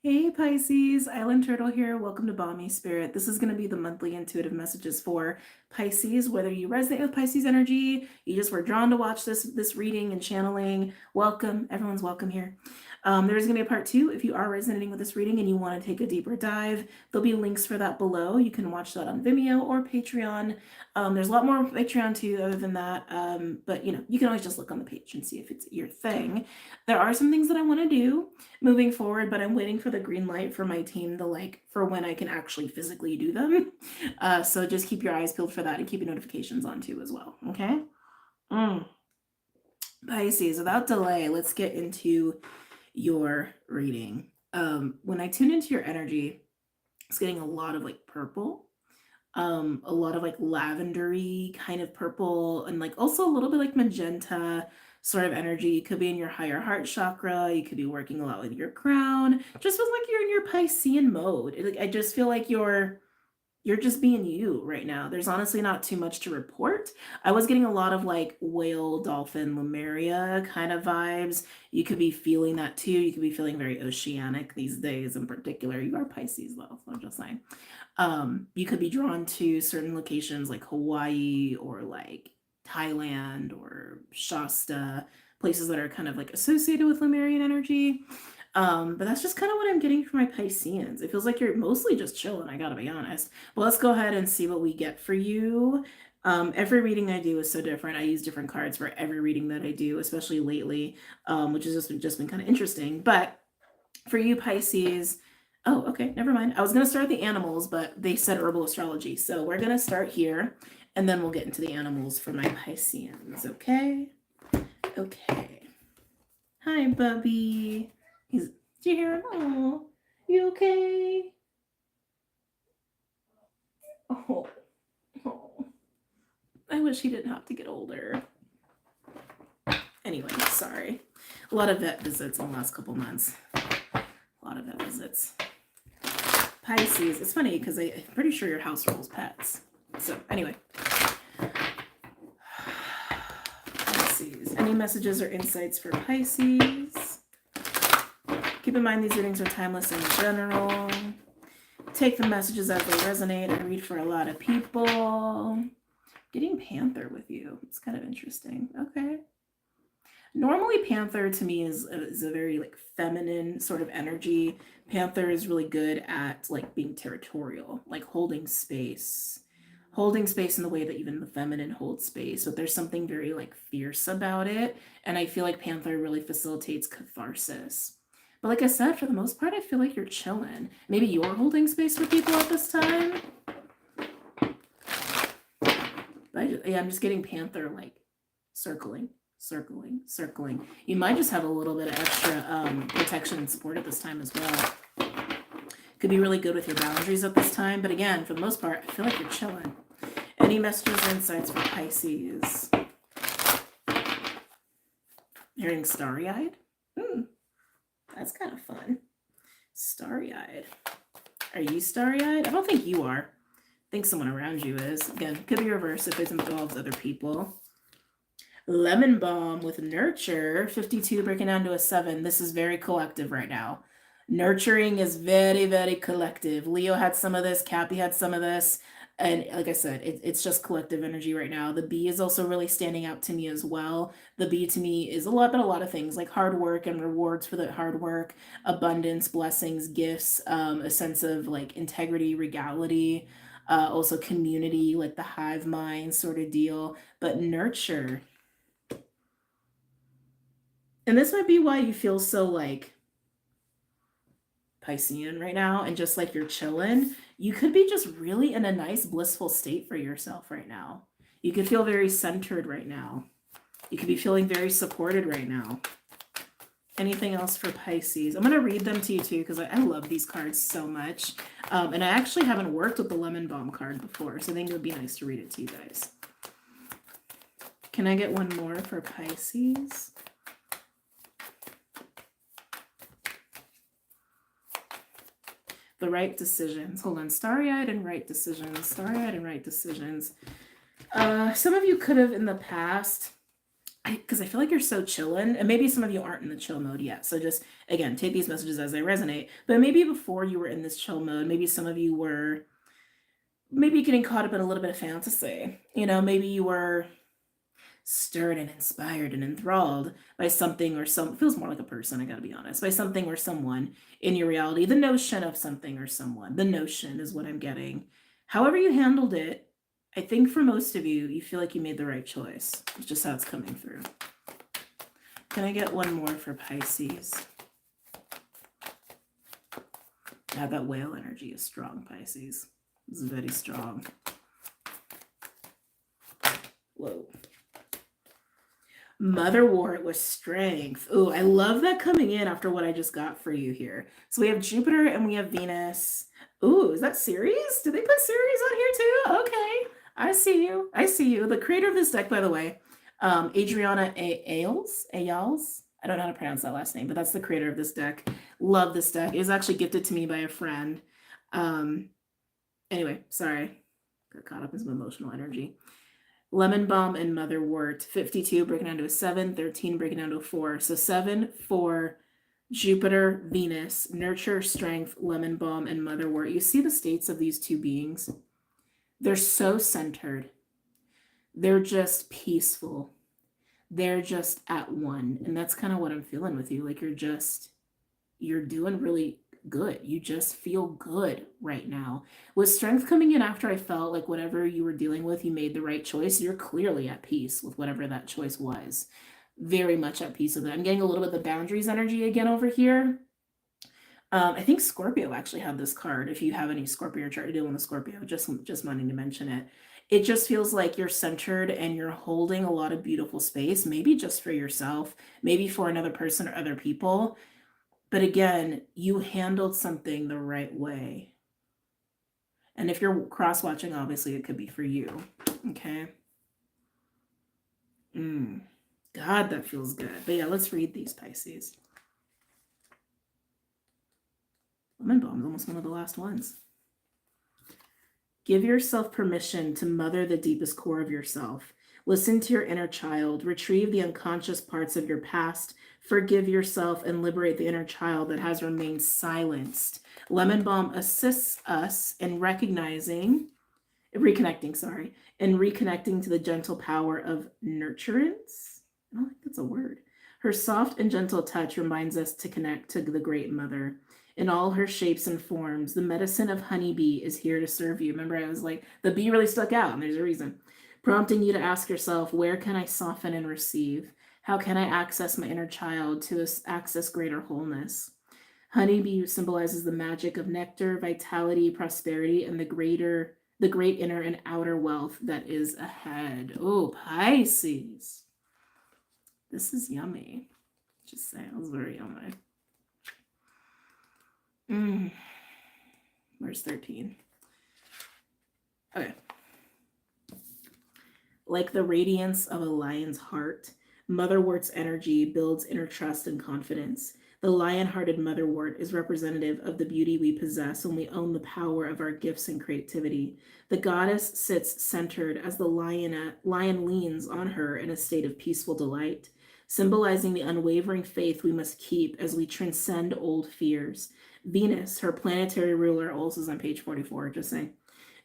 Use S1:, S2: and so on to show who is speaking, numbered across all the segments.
S1: Hey Pisces, Island Turtle here. Welcome to BOMISpirit. This is going to be the monthly intuitive messages for Pisces. Whether you resonate with Pisces energy, you just were drawn to watch this reading and channeling, welcome. Everyone's welcome here. There is going to be a part 2 if you are resonating with this reading and you want to take a deeper dive. There'll be links for that below. You can watch that on Vimeo or Patreon. There's a lot more on Patreon too other than that, but you can always just look on the page and see if it's your thing. There are some things that I want to do moving forward, but I'm waiting for the green light for my team to for when I can actually physically do them. So just keep your eyes peeled for that and keep your notifications on too as well. Okay. Pisces, without delay, let's get into your reading. When I tune into your energy, it's getting a lot of purple, a lot of lavendery kind of purple, and also a little bit magenta sort of energy. You could be in your higher heart chakra. You could be working a lot with your crown. Just feels like you're in your Piscean mode. I just feel like you're just being you right now. There's honestly not too much to report. I was getting a lot of whale, dolphin, Lemuria kind of vibes. You could be feeling that too. You could be feeling very oceanic these days in particular. You are Pisces though, so I'm just saying. You could be drawn to certain locations like Hawaii or Thailand or Shasta, places that are kind of associated with Lemurian energy. But that's just kind of what I'm getting from my Pisceans. It feels like you're mostly just chilling, I gotta be honest. But let's go ahead and see what we get for you. Every reading I do is so different. I use different cards for every reading that I do, especially lately, which has just been kind of interesting. But for you Pisces, oh, okay, never mind. I was going to start the animals, but they said herbal astrology. So we're going to start here, and then we'll get into the animals for my Pisceans, okay? Okay. Hi, Bubby. Did you hear him? Oh, you okay? Oh, I wish he didn't have to get older. Anyway, sorry. A lot of vet visits in the last couple months. A lot of vet visits. Pisces, it's funny because I'm pretty sure your house rules pets. So anyway. Pisces. Any messages or insights for Pisces? Keep in mind these readings are timeless in general. Take the messages as they resonate. I read for a lot of people. Getting Panther with you. It's kind of interesting. Okay. Normally Panther to me is a very feminine sort of energy. Panther is really good at being territorial, holding space in the way that even the feminine holds space, but there's something very fierce about it, and I feel like Panther really facilitates catharsis. But like I said, for the most part, I feel like you're chilling. Maybe you're holding space for people at this time. But I'm just getting Panther circling. You might just have a little bit of extra protection and support at this time as well. Could be really good with your boundaries at this time, but again, for the most part, I feel like you're chilling. Any messages or insights for Pisces? Hearing starry-eyed? That's kind of fun. Starry-eyed. Are you starry-eyed? I don't think you are. I think someone around you is. Again, could be reverse if it involves other people. Lemon Balm with Nurture, 52 breaking down to a 7. This is very collective right now. Nurturing is very, very collective. Leo had some of this. Cappy had some of this. And like I said, it's just collective energy right now. The bee is also really standing out to me as well. The bee to me is a lot of things, like hard work and rewards for that hard work, abundance, blessings, gifts, a sense of integrity, regality, also community, the hive mind sort of deal. But nurture. And this might be why you feel so Piscean right now and just you're chilling. You could be just really in a nice blissful state for yourself right now. You could feel very centered right now. You could be feeling very supported right now. Anything else for Pisces? I'm going to read them to you too because I love these cards so much. And I actually haven't worked with the Lemon Balm card before, so I think it would be nice to read it to you guys. Can I get one more for Pisces? The right decisions. Hold on. Starry-eyed and right decisions. Starry-eyed and right decisions. Some of you could have in the past because I feel like you're so chillin', and maybe some of you aren't in the chill mode yet. So just, again, take these messages as they resonate. But maybe before you were in this chill mode, maybe some of you were maybe getting caught up in a little bit of fantasy. You know, maybe you were stirred and inspired and enthralled by something or some, feels more like a person, I gotta be honest, by something or someone in your reality. The notion of something or someone. The notion is what I'm getting. However you handled it, I think for most of you, you feel like you made the right choice. It's just how it's coming through. Can I get one more for Pisces? Yeah, that whale energy is strong, Pisces. It's very strong. Whoa. Motherwort with strength. Oh, I love that coming in after what I just got for you here. So we have Jupiter and we have Venus. Ooh, is that Ceres? Did they put Ceres on here too? Okay. I see you. I see you. The creator of this deck, by the way, Adriana Ayles. I don't know how to pronounce that last name, but that's the creator of this deck. Love this deck. It was actually gifted to me by a friend. Anyway, sorry. Got caught up in some emotional energy. Lemon Balm and Motherwort. 52 breaking down to a 7, 13 breaking down to a 4. So 7 for Jupiter, Venus, Nurture, Strength, Lemon Balm, and Motherwort. You see the states of these two beings? They're so centered. They're just peaceful. They're just at one. And that's kind of what I'm feeling with you. Like you're doing really good. You just feel good right now. With Strength coming in after I felt like whatever you were dealing with, you made the right choice. You're clearly at peace with whatever that choice was. Very much at peace with it. I'm getting a little bit of the boundaries energy again over here. I think Scorpio actually had this card. If you have any Scorpio chart to deal with Scorpio, just wanting to mention it. It just feels like you're centered and you're holding a lot of beautiful space, maybe just for yourself, maybe for another person or other people. But again, you handled something the right way. And if you're cross-watching, obviously it could be for you. Okay. God, that feels good. But yeah, let's read these, Pisces. Lemon Balm is almost one of the last ones. Give yourself permission to mother the deepest core of yourself. Listen to your inner child. Retrieve the unconscious parts of your past. Forgive yourself and liberate the inner child that has remained silenced. Lemon Balm assists us in reconnecting to the gentle power of nurturance. I don't think that's a word. Her soft and gentle touch reminds us to connect to the Great Mother. In all her shapes and forms, the medicine of honeybee is here to serve you. Remember, I was like, the bee really stuck out, and there's a reason. Prompting you to ask yourself, where can I soften and receive? How can I access my inner child to access greater wholeness? Honeybee symbolizes the magic of nectar, vitality, prosperity, and the great inner and outer wealth that is ahead. Oh, Pisces. This is yummy. Just saying, it was very yummy. Where's 13? Okay. Like the radiance of a lion's heart, Motherwort's energy builds inner trust and confidence. The lion-hearted Motherwort is representative of the beauty we possess when we own the power of our gifts and creativity. The goddess sits centered as the lion leans on her in a state of peaceful delight, symbolizing the unwavering faith we must keep as we transcend old fears. Venus, her planetary ruler, also is on page 44, just saying.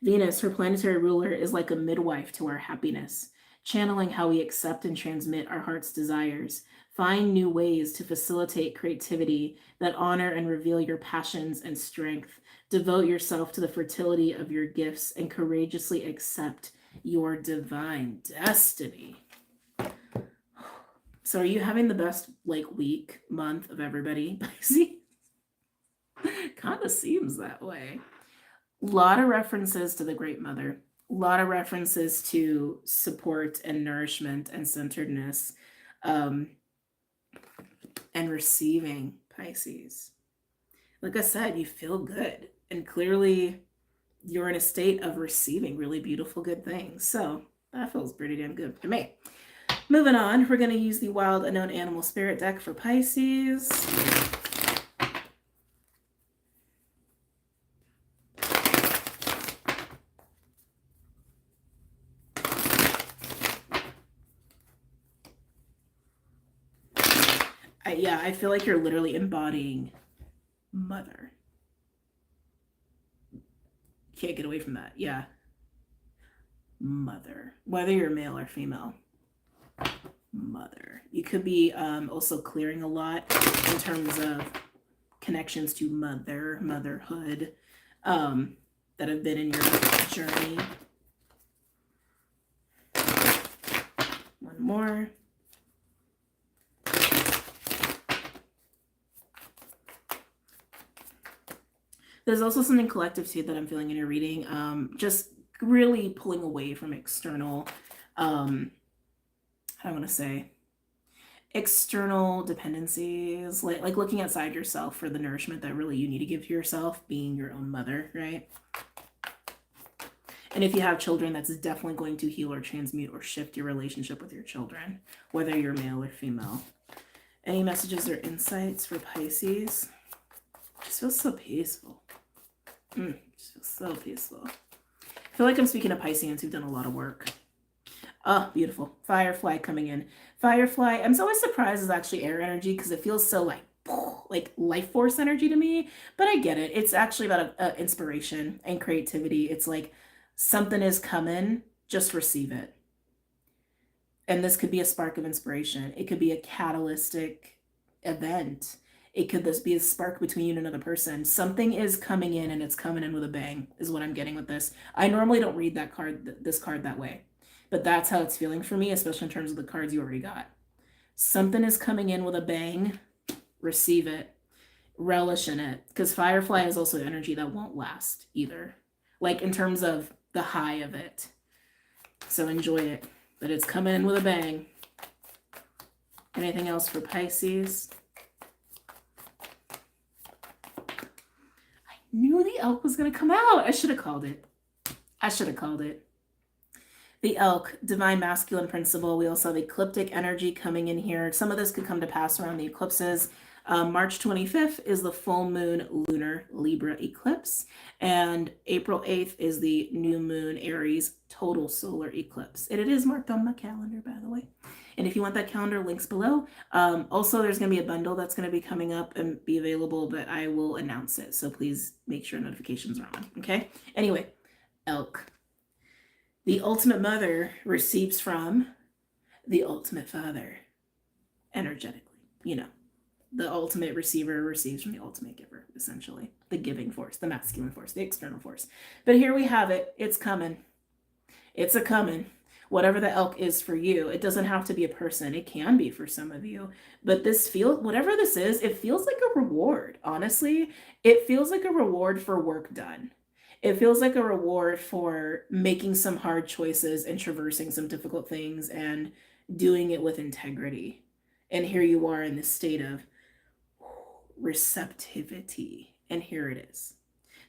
S1: Venus, her planetary ruler, is like a midwife to our happiness, channeling how we accept and transmit our heart's desires. Find new ways to facilitate creativity that honor and reveal your passions and strength. Devote yourself to the fertility of your gifts and courageously accept your divine destiny. So are you having the best week, month of everybody? See? Kind of seems that way. A lot of references to the Great Mother. A lot of references to support and nourishment and centeredness and receiving, Pisces. Like I said, you feel good. And clearly you're in a state of receiving really beautiful, good things. So that feels pretty damn good to me. Moving on, we're going to use the Wild Unknown Animal Spirit deck for Pisces. Yeah, I feel like you're literally embodying mother. Can't get away from that. Yeah. Mother. Whether you're male or female. Mother. You could be also clearing a lot in terms of connections to motherhood that have been in your journey. One more. There's also something collective too that I'm feeling in your reading. Just really pulling away from external, how do I want to say, external dependencies, like looking outside yourself for the nourishment that really you need to give to yourself, being your own mother, right? And if you have children, that's definitely going to heal or transmute or shift your relationship with your children, whether you're male or female. Any messages or insights for Pisces? Just feels so peaceful. Just feels so peaceful. I feel like I'm speaking to Pisceans who've done a lot of work. Oh, beautiful. Firefly coming in. Firefly, I'm always surprised it's actually air energy because it feels so like life force energy to me, but I get it. It's actually about inspiration and creativity. It's like something is coming, just receive it. And this could be a spark of inspiration. It could be a catalytic event. It could just be a spark between you and another person. Something is coming in and it's coming in with a bang is what I'm getting with this. I normally don't read that card, this card that way, but that's how it's feeling for me, especially in terms of the cards you already got. Something is coming in with a bang. Receive it. Relish in it. Because Firefly is also energy that won't last either. Like in terms of the high of it. So enjoy it. But it's coming in with a bang. Anything else for Pisces? I knew the elk was going to come out. I should have called it. The elk, divine masculine principle. We also have ecliptic energy coming in here. Some of this could come to pass around the eclipses. March 25th is the full moon lunar Libra eclipse, and April 8th is the new moon Aries total solar eclipse. And it is marked on my calendar, by the way. And if you want that calendar, links below. Also, there's going to be a bundle that's going to be coming up and be available, but I will announce it. So please make sure notifications are on. Okay. Anyway, elk. The ultimate mother receives from the ultimate father energetically, the ultimate receiver receives from the ultimate giver, essentially. The giving force, the masculine force, the external force. But here we have it. It's coming. It's a coming. Whatever the elk is for you, it doesn't have to be a person. It can be for some of you. But whatever this is, it feels like a reward. Honestly, it feels like a reward for work done. It feels like a reward for making some hard choices and traversing some difficult things and doing it with integrity. And here you are in this state of receptivity. And here it is.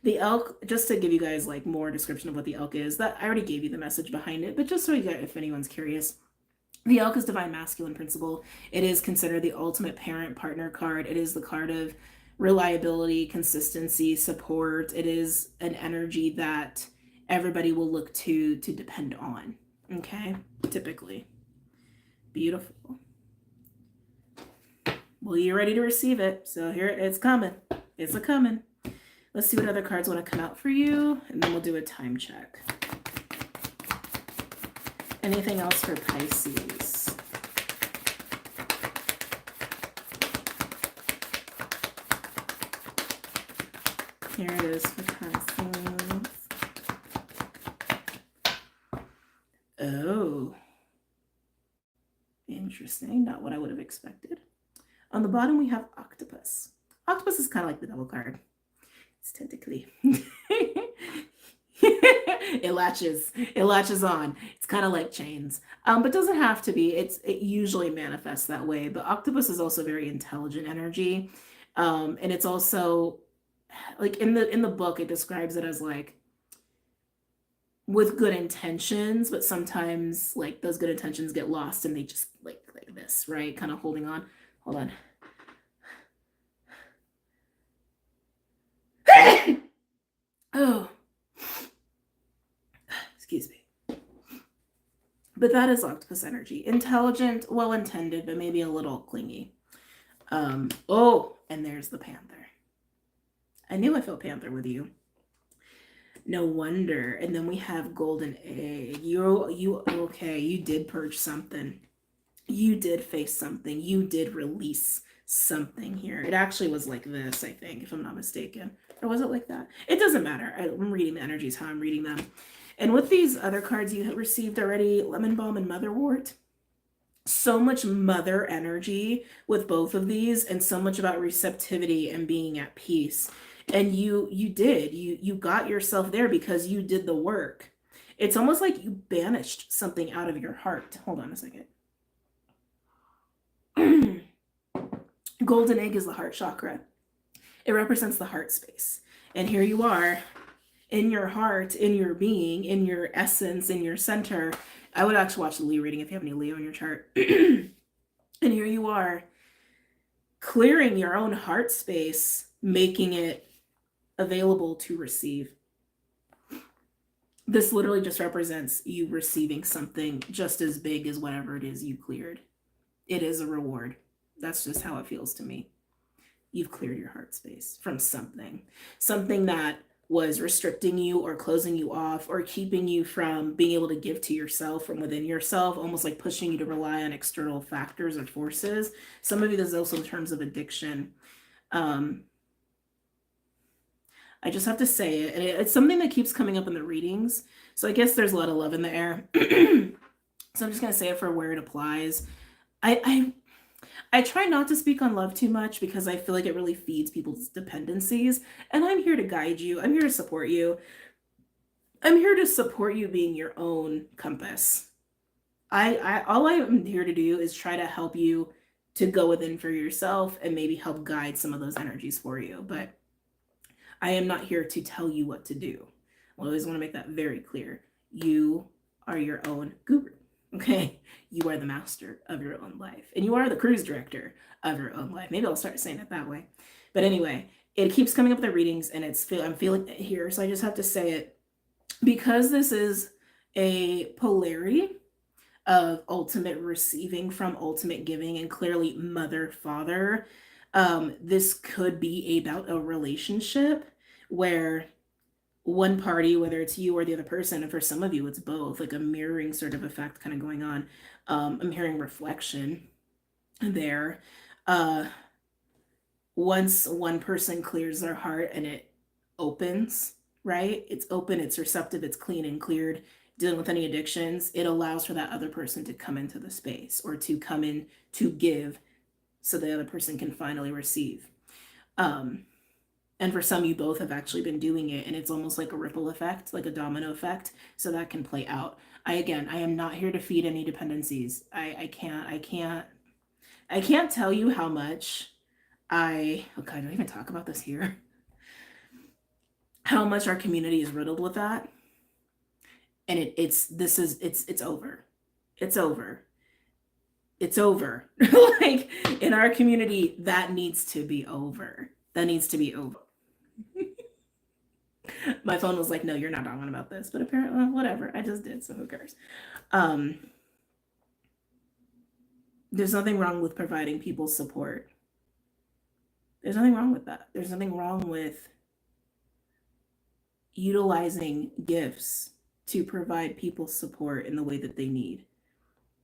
S1: The elk, just to give you guys like more description of what the elk is, that I already gave you the message behind it, but just so you get, if anyone's curious, the elk is divine masculine principle. It is considered the ultimate parent partner card. It is the card of reliability, consistency, support. It is an energy that everybody will look to depend on. Okay, typically. Beautiful. Well, you're ready to receive it. So here it's coming. It's a coming. Let's see what other cards want to come out for you, and then we'll do a time check. Anything else for Pisces? Here it is for Pisces. Oh. Interesting. Not what I would have expected. On the bottom, we have Octopus. Octopus is kind of like the devil card. It's tentacly. It latches on. It's kind of like chains, but doesn't have to be. It usually manifests that way. But octopus is also very intelligent energy, and it's also like in the book it describes it as like with good intentions, but sometimes like those good intentions get lost and they just like this, right? Kind of holding on. Hold on. Oh, excuse me. But that is octopus energy. Intelligent, well-intended, but maybe a little clingy. Oh, and there's the Panther. I knew I felt Panther with you. No wonder. And then we have Golden Egg. You okay, you did purge something. You did face something. You did release something here. It actually was like this, I think, if I'm not mistaken. Or was it like that? It doesn't matter. I'm reading the energies how I'm reading them. And with these other cards you have received already, Lemon Balm and Motherwort, so much mother energy with both of these, and so much about receptivity and being at peace. And you got yourself there because you did the work. It's almost like you banished something out of your heart. Hold on a second. Golden egg is the heart chakra. It represents the heart space. And here you are in your heart, in your being, in your essence, in your center. I would actually watch the Leo reading if you have any Leo in your chart. And here you are clearing your own heart space, making it available to receive. This literally just represents you receiving something just as big as whatever it is you cleared. It is a reward. That's just how it feels to me. You've cleared your heart space from something that was restricting you or closing you off or keeping you from being able to give to yourself from within yourself, almost like pushing you to rely on external factors or forces. Some of you, there's also in terms of addiction. I just have to say it, and it's something that keeps coming up in the readings. So I guess there's a lot of love in the air. So I'm just going to say it for where it applies. I try not to speak on love too much because I feel like it really feeds people's dependencies. And I'm here to guide you. I'm here to support you. I'm here to support you being your own compass. All I am here to do is try to help you to go within for yourself and maybe help guide some of those energies for you. But I am not here to tell you what to do. I always want to make that very clear. You are your own guru. Okay, you are the master of your own life, and you are the cruise director of your own life. Maybe I'll start saying it that way. But anyway, it keeps coming up with the readings, and I'm feeling it here, so I just have to say it because this is a polarity of ultimate receiving from ultimate giving, and clearly mother father. This could be about a relationship where one party, whether it's you or the other person, and for some of you it's both, like a mirroring sort of effect kind of going on. I'm hearing reflection there. Once one person clears their heart and it opens, right? It's open, it's receptive, it's clean and cleared, dealing with any addictions, it allows for that other person to come into the space or to come in to give so the other person can finally receive. And for some, you both have actually been doing it, and it's almost like a ripple effect, like a domino effect, so that can play out. I am not here to feed any dependencies. I can't tell you how much okay, I don't even talk about this here. How much our community is riddled with that. And it's over. It's over. It's over. Like in our community, that needs to be over. That needs to be over. My phone was like, no, you're not talking about this, but apparently, whatever, I just did, so who cares? There's nothing wrong with providing people support. There's nothing wrong with that. There's nothing wrong with utilizing gifts to provide people support in the way that they need.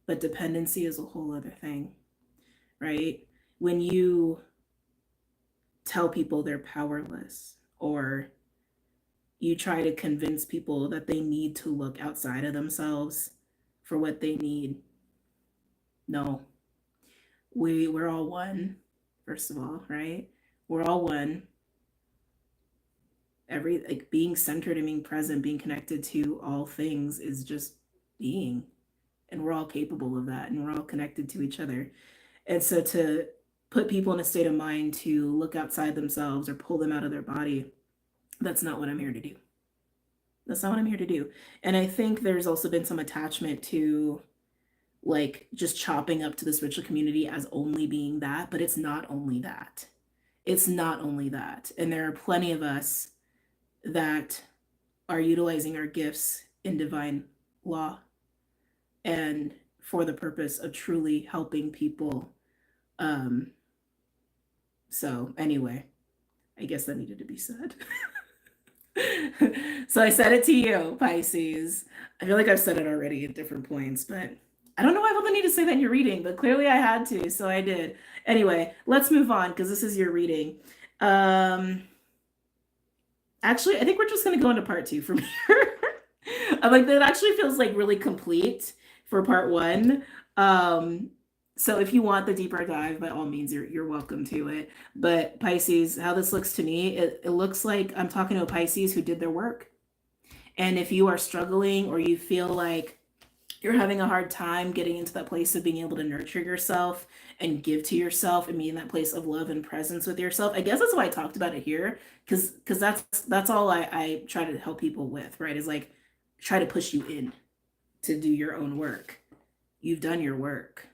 S1: But dependency is a whole other thing, right? When you tell people they're powerless, or you try to convince people that they need to look outside of themselves for what they need. No. We're all one, first of all, right? We're all one. Like being centered and being present, being connected to all things is just being. And we're all capable of that, and we're all connected to each other. And so to put people in a state of mind to look outside themselves or pull them out of their body, that's not what I'm here to do. That's not what I'm here to do. And I think there's also been some attachment to like just chopping up to the spiritual community as only being that, but it's not only that. It's not only that. And there are plenty of us that are utilizing our gifts in divine law and for the purpose of truly helping people So anyway, I guess that needed to be said. So I said it to you, Pisces. I feel like I've said it already at different points, but I don't know why I felt the need to say that in your reading, but clearly I had to, so I did. Anyway, let's move on because this is your reading. Um, Actually, I think we're just gonna go into part two from here. I'm like that actually feels like really complete for part one. Um, so if you want the deeper dive, by all means, you're welcome to it. But Pisces, how this looks to me, it looks like I'm talking to a Pisces who did their work. And if you are struggling or you feel like you're having a hard time getting into that place of being able to nurture yourself and give to yourself and be in that place of love and presence with yourself. I guess that's why I talked about it here, because that's all I try to help people with, right? Is like try to push you in to do your own work. You've done your work.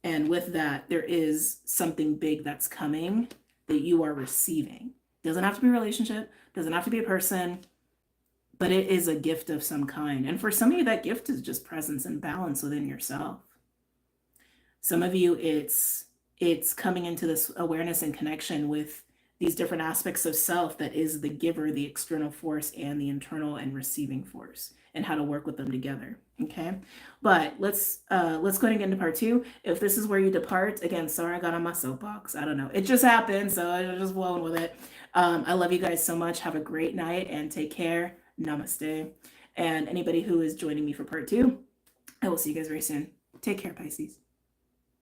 S1: And with that, there is something big that's coming that you are receiving. Doesn't have to be a relationship, doesn't have to be a person, but it is a gift of some kind. And for some of you, that gift is just presence and balance within yourself. Some of you, it's coming into this awareness and connection with these different aspects of self that is the giver, the external force, and the internal and receiving force, and how to work with them together. Okay, but let's go ahead and get into part two. If this is where you depart, again, sorry I got on my soapbox. I don't know. It just happened, so I'm just flowing with it. I love you guys so much. Have a great night and take care. Namaste. And anybody who is joining me for part two, I will see you guys very soon. Take care, Pisces.